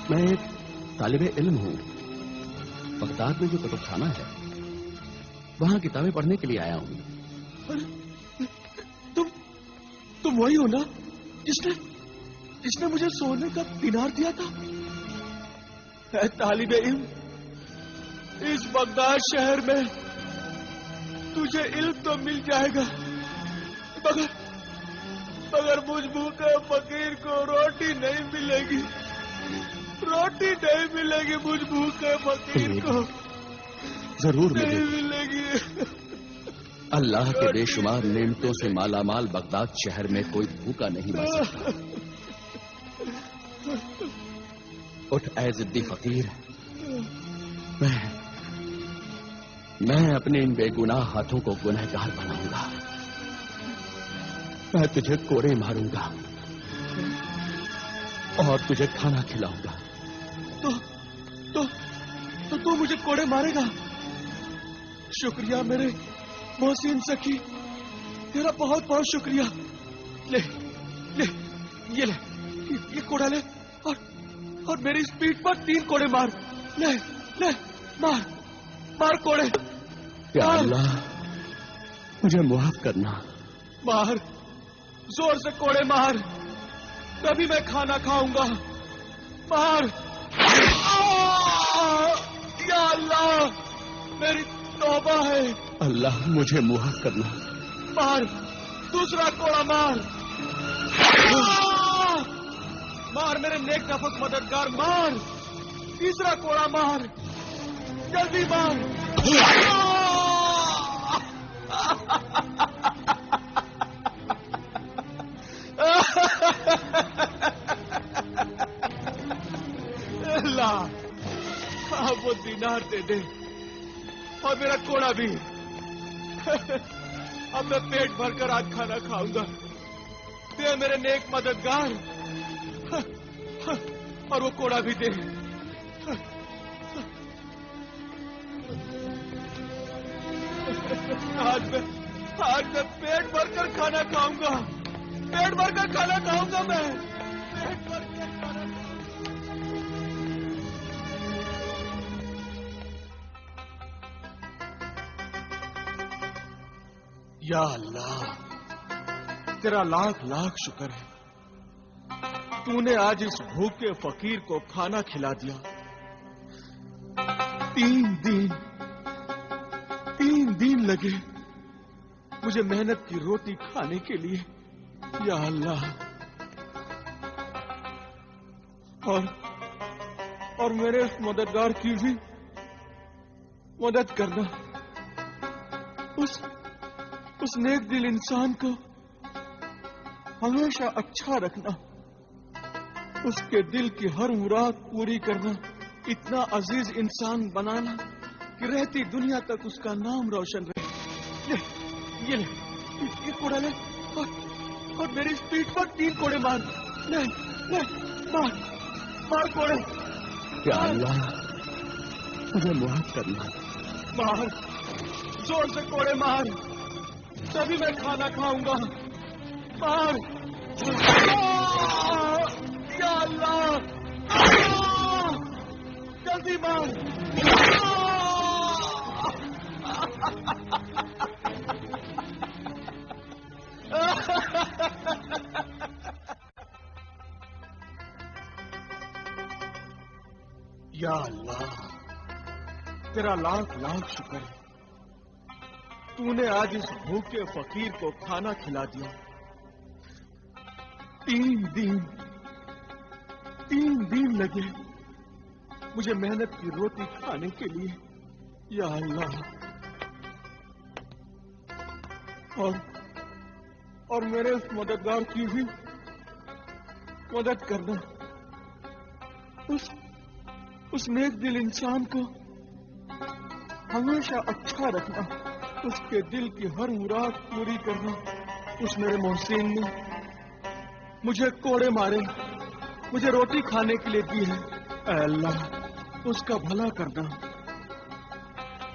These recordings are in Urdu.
میں ایک طالب علم ہوں. بغداد میں جو کتب خانہ ہے وہاں کتابیں پڑھنے کے لیے آیا ہوں. تم وہی ہو نا جس نے مجھے سونے کا دینار دیا تھا؟ اے طالب علم، اس بغداد شہر میں تجھے علم تو مل جائے گا مگر مجھ بھوکے فقیر کو روٹی نہیں ملے گی. روٹی نہیں ملے گی مجھ بھوکے فقیر کو. ضرور ملے گی. اللہ کے بے شمار نعمتوں سے مالا مال بغداد شہر میں کوئی بھوکا نہیں مر سکتا. اٹھ اے ضدی فقیر، میں اپنے ان بے گناہ ہاتھوں کو گنہگار بناؤں گا. میں تجھے کوڑے ماروں گا اور تجھے کھانا کھلاؤں گا. تو مجھے کوڑے مارے گا؟ شکریہ میرے محسن سخی، تیرا بہت بہت شکریہ. لے یہ کوڑا لے اور میری اس پیٹھ پر 3 کوڑے مار. لے مار کوڑے. یا اللہ مجھے معاف کرنا. مار، زور سے کوڑے مار، تبھی میں کھانا کھاؤں گا. مار. یا اللہ میری توبہ ہے. اللہ مجھے معاف کرنا. مار، دوسرا کوڑا مار. مار میرے نیک نفس مددگار، مار. تیسرا کوڑا مار، جلدی مار. اللہ آپ وہ دینار دے دے اور میرا کوڑا بھی. اب میں پیٹ بھر کر آج کھانا کھاؤں گا. دے میرے نیک مددگار، اور وہ کوڑا بھی دے. آج میں پیٹ بھر کر کھانا کھاؤں گا. پیٹ بھر کر کھانا کھاؤں گا. میں پیٹ بھر کر کھانا کھاؤں گا. یا اللہ تیرا لاکھ لاکھ شکر ہے، تو نے آج اس بھوکے فقیر کو کھانا کھلا دیا. 3 دن لگے مجھے محنت کی روٹی کھانے کے لیے. یا اللہ، اور میرے اس مددگار کی بھی مدد کرنا. اس نیک دل انسان کو ہمیشہ اچھا رکھنا، اس کے دل کی ہر مراد پوری کرنا. اتنا عزیز انسان بنانا کہ رہتی دنیا تک اس کا نام روشن رہے. یہ کوڑا لے اور میری اس پیٹھ پر 3 کوڑے مار. لے مار کوڑے. یا اللہ مجھے معاف کرنا. مار، زور سے کوڑے مار، تبھی میں کھانا کھاؤں گا. مار. یا اللہ جلدی مار. یا اللہ تیرا لاکھ لاکھ شکر ہے، تو نے آج اس بھوکے فقیر کو کھانا کھلا دیا. 3 دن لگے مجھے محنت کی روٹی کھانے کے لیے. یا اللہ، اور میرے اس مددگار کی بھی مدد کرنا. اس نیک دل انسان کو ہمیشہ اچھا رکھنا، اس کے دل کی ہر مراد پوری کرنا. اس میرے محسن نے مجھے کوڑے مارے، مجھے روٹی کھانے کے لیے دی ہے. اے اللہ اس کا بھلا کرنا،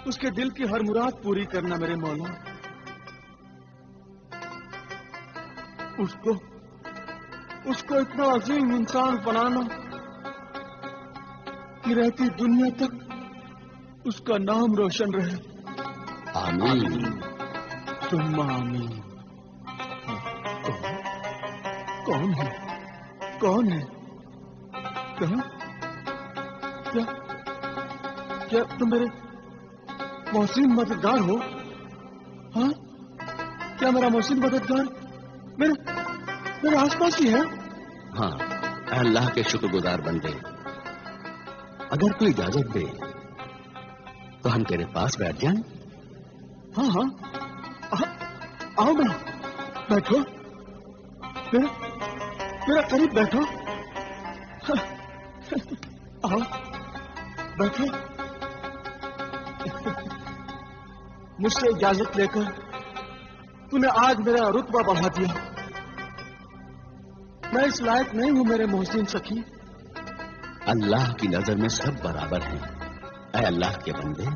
اس کے دل کی ہر مراد پوری کرنا. میرے مولا اس کو اتنا عظیم انسان بنانا کہ رہتی دنیا تک اس کا نام روشن رہے. آمین. ثم آمین. کون ہے؟ کون ہے؟ کیا تم میرے محسن مددگار ہو؟ ہاں، کیا میرا محسن مددگار میرے آس پاس ہی ہے؟ ہاں، اے اللہ کے شکر گزار بندے، اگر تو اجازت دے تو ہم تیرے پاس بیٹھ جائیں. ہاں ہاں، آؤ نا، بیٹھو، میرا قریب بیٹھو. آؤ بیٹھو. مجھ سے اجازت لے کر تو نے آج میرا رتبہ بڑھا دیا. میں اس لائق نہیں ہوں میرے محسن سخی. اللہ کی نظر میں سب برابر ہیں. اے اللہ کے بندے،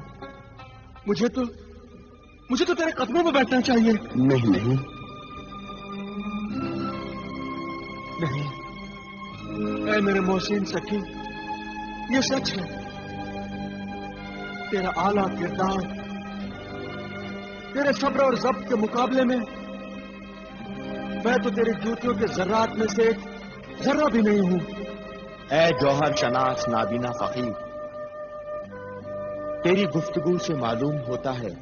مجھے تو تیرے قدموں میں بیٹھنا چاہیے. نہیں نہیں نہیں، اے میرے محسن سخی، یہ سچ ہے. تیرا اعلیٰ کردار، تیرے صبر اور ضبط کے مقابلے میں میں تو تیرے جوتیوں کے ذرات میں سے ایک ذرہ بھی نہیں ہوں. اے جوہر شناس نابینا فقیر، تیری گفتگو سے معلوم ہوتا ہے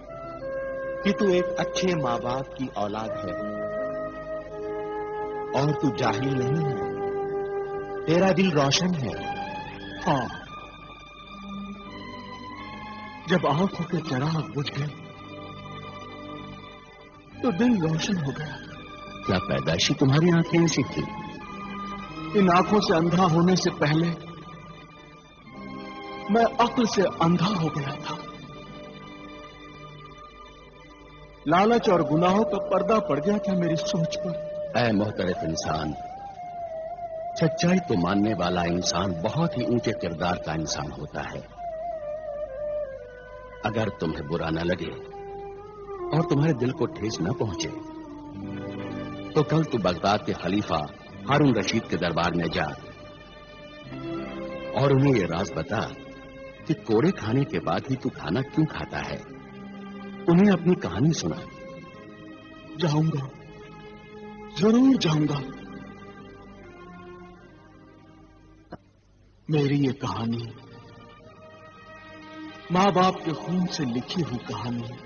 کہ تو ایک اچھے ماں باپ کی اولاد ہے، اور تو جاہل نہیں ہے، تیرا دل روشن ہے. ہاں، جب آنکھوں کے چراغ بجھ گئے تو دل روشن ہو گیا. کیا پیدائشی تمہاری آنکھیں ایسی تھی؟ ان آنکھوں سے اندھا ہونے سے پہلے میں عقل سے اندھا ہو گیا تھا. لالچ اور گناہوں کا پردہ پڑ گیا تھا میری سوچ پر. اے محترم انسان، سچائی کو ماننے والا انسان بہت ہی اونچے کردار کا انسان ہوتا ہے. اگر تمہیں برا نہ لگے اور تمہارے دل کو ٹھیس نہ پہنچے تو کل تو بغداد کے خلیفہ ہارون رشید کے دربار میں جا اور انہیں یہ راز بتا کہ کوڑے کھانے کے بعد ہی تو کھانا کیوں کھاتا ہے. انہیں اپنی کہانی سنا. جاؤں گا، ضرور جاؤں گا. میری یہ کہانی ماں باپ کے خون سے لکھی ہوئی کہانی ہے.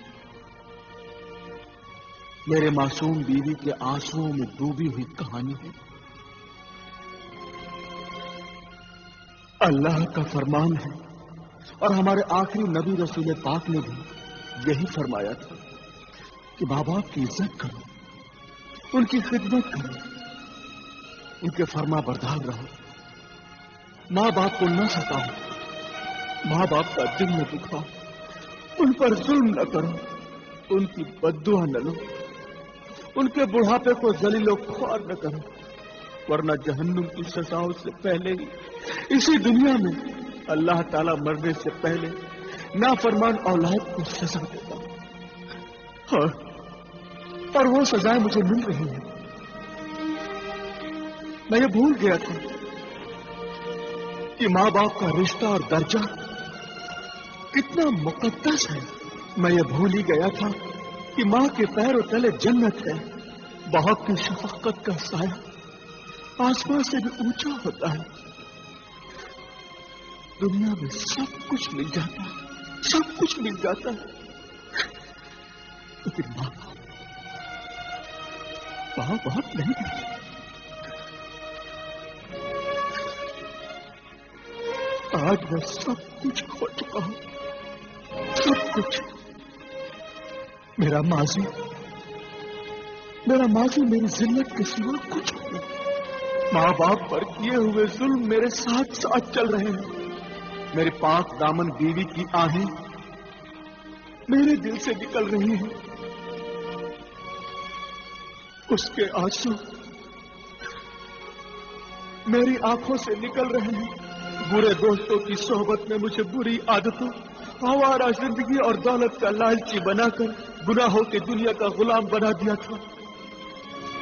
میرے معصوم بیوی کے آنسوؤں میں ڈوبی ہوئی کہانی ہے. اللہ کا فرمان ہے اور ہمارے آخری نبی رسول پاک نے بھی یہی فرمایا تھا کہ ماں باپ کی عزت کرو، ان کی خدمت کرو، ان کے فرما بردار رہو، ماں باپ کو نہ ستاؤ، ماں باپ کا دل نہ دکھاؤ، ان پر ظلم نہ کرو، ان کی بددعا نہ لو، ان کے بڑھاپے کو ذلیل و خوار نہ کرو، ورنہ جہنم کی سزاؤں سے پہلے ہی اسی دنیا میں اللہ تعالیٰ مرنے سے پہلے نافرمان اولاد کو سزا دیتا ہے. اور وہ سزائیں مجھے مل رہی ہیں. میں یہ بھول گیا تھا کہ ماں باپ کا رشتہ اور درجہ کتنا مقدس ہے. میں یہ بھول ہی گیا تھا کہ ماں کے پیروں تلے جنت ہے. باپ کی شفقت کا سایہ آسمان سے بھی اونچا ہوتا ہے. دنیا میں سب کچھ مل جاتا ہے، سب کچھ مل جاتا ہے، لیکن ماں باپ نہیں ملتا. آج میں سب کچھ کھو چکا ہوں، سب کچھ. میرا ماضی میری ذلت کے سوا کچھ نہیں. ماں باپ پر کیے ہوئے ظلم میرے ساتھ ساتھ چل رہے ہیں. میرے پاک دامن بیوی کی آہیں میرے دل سے نکل رہی ہیں. اس کے آنسو میری آنکھوں سے نکل رہے ہیں. برے دوستوں کی صحبت میں مجھے بری عادتوں، آوارہ زندگی اور دولت کا لالچی بنا کر گناہوں کی دنیا کا غلام بنا دیا تھا.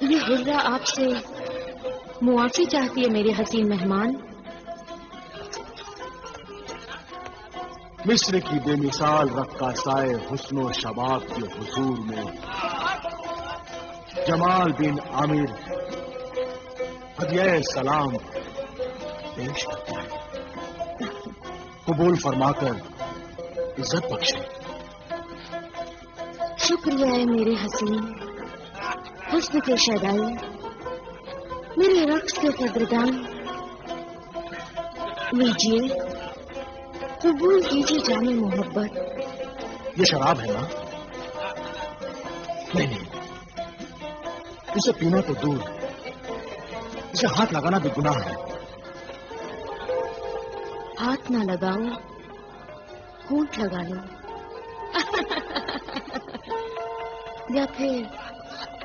یہ حرہ آپ سے معافی چاہتی ہے میرے حسین مہمان. مصر کی بے مثال رقاصائے حسن و شباب کے حضور میں جمال بن عامر ہدیہ سلام پیش کرتا ہے. قبول فرما کر عزت بخشے. شکریہ ہے میرے حسین حسن کے شیدائی، میرے رقص کے قدردان. لیجیے، قبول کیجیے جام محبت. یہ شراب ہے نا؟ نہیں، اسے پینا تو دور، اسے ہاتھ لگانا بھی گناہ ہے. ہاتھ نہ لگاؤ، ہونٹ لگا لو، یا پھر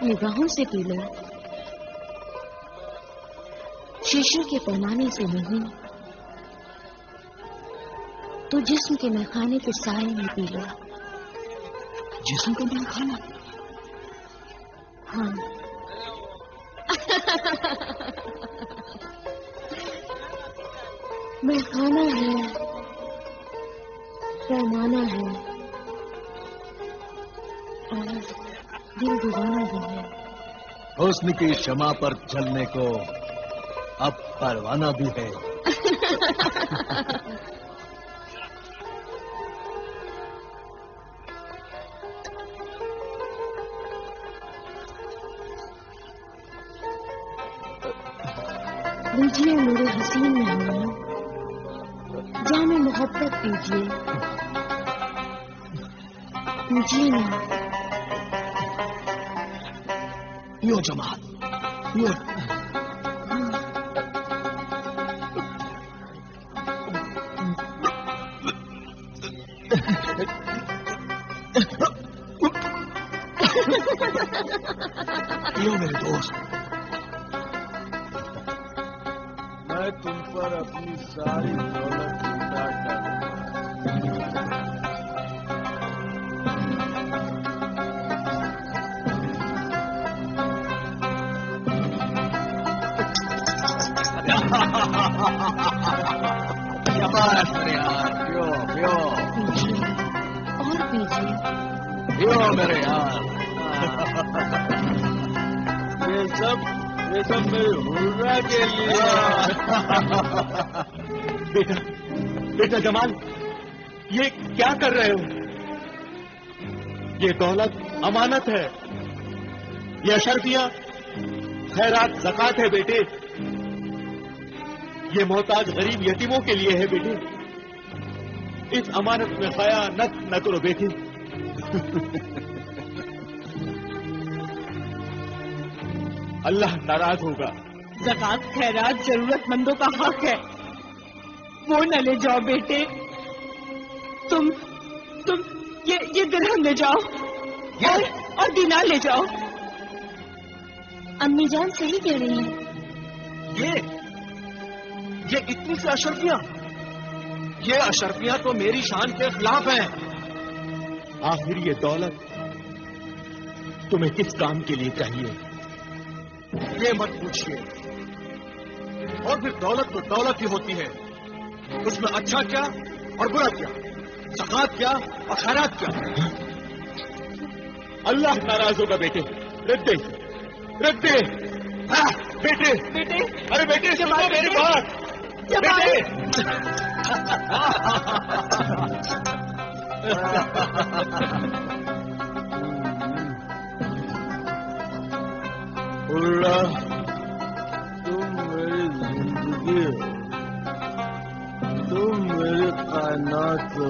نگاہوں سے پی لو. شیشے کے پیمانے سے نہیں تو جسم کے میخانے کے سائے میں پی لو. جسم کا میخانہ؟ ہاں. میخانہ ہے، پیمانہ ہے، اور دل دیوانہ بھی ہے. حسن کی شمع پر جلنے کو اب پروانہ بھی ہے. لیجیے میرے حسین مہمان، جام محبت دیجیے. لیجیے نا. You Jamal, you. یو میرے دوست، میں تم پر اپنی ساری دولت لٹا ڈالوں. پیو پیو پیجیے اور پیجیے. پیو میرے یار. یہ سب میرے حرہ کے لیے. بیٹا جمال، یہ کیا کر رہے ہو؟ یہ دولت امانت ہے، یہ اشرفیاں خیرات زکات ہے بیٹے. یہ محتاج غریب یتیموں کے لیے ہے بیٹے. اس امانت میں خیانت نہ کرو بیٹے. اللہ ناراض ہوگا. زکات خیرات ضرورت مندوں کا حق ہے، وہ نہ لے جاؤ بیٹے. تم یہ درہم لے جاؤ اور دینار لے جاؤ. امی جان صحیح کہہ رہی ہیں. یہ اتنی سی اشرفیاں، یہ اشرفیاں تو میری شان کے خلاف ہیں. آخر یہ دولت تمہیں کس کام کے لیے چاہیے یہ مت پوچھیے. اور پھر دولت تو دولت ہی ہوتی ہے، اس میں اچھا کیا اور برا کیا، زکات کیا اور خیرات کیا. اللہ ناراض ہوگا بیٹے. رکھ دے بیٹے. بیٹے ارے بیٹے سنو میری بات. جمال، حرہ، تم میری زندگی ہو، تم میری کائنات ہو.